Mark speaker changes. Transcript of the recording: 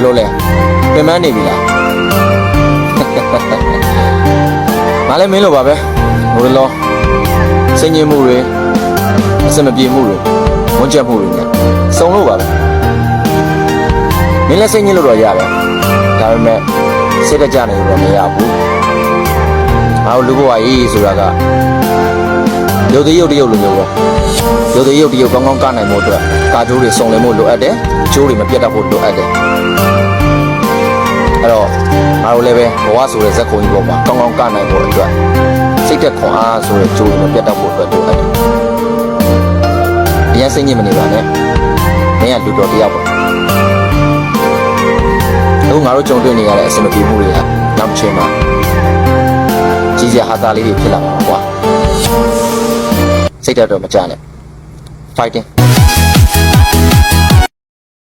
Speaker 1: လို့လဲပြန်မနေပြီလားမလည်းမင်းလိုပါပဲဟိုလောစိတ်ညစ်မှုတွေအစမပြေမှုတွေဝန်းကျက်မှုတွေနဲ့စုံလို့ပါပဲမင်းလည်းစိတ်ညစ်လို့တော့ရတယ်ဒါပေမဲ့စိတ်တကြနေလို့တော့မရဘူးငါတို့လူဘဝရေးဆိုတာကရုပ်တရုပ်တရုပ်လိုမျိုးပေါ့ရုပ်တရုပ်တရုပ်ကောင်းကောင်းကနိုင်ဖို့အတွက်ကာကျိုးတွေစုံလင်ဖို့လိုအပ်တယ်ကျိုးတွေမပြတ်တတ်ဖို့လိုအပ်တယ်အဲ့တော့ငါတို့လည်းပဲဘဝဆိုတဲ့ဇက်ခုံကြီးပေါ်မှာကောင်းကောင်းကနိုင်ဖို့အတွက်စိတ်သက်ခွန်အားဆိုတဲ့ကျိုးတွေမပြတ်တတ်ဖို့အတွက်လိုအပ်တယ်အရင်စိတ်ညစ်မနေပါနဲ့မင်းကလူတော်တယောက်ပါအခုငါတို့ကြုံတွေ့နေရတဲ့အစမပြေမှုတွေကနောက်တစ်ချိန်မှာကြီးစရာဟာတာလေးတွေဖြစ်လာမှာကွာစိတ်ဓာတ်တော့မကြနဲ့ fighting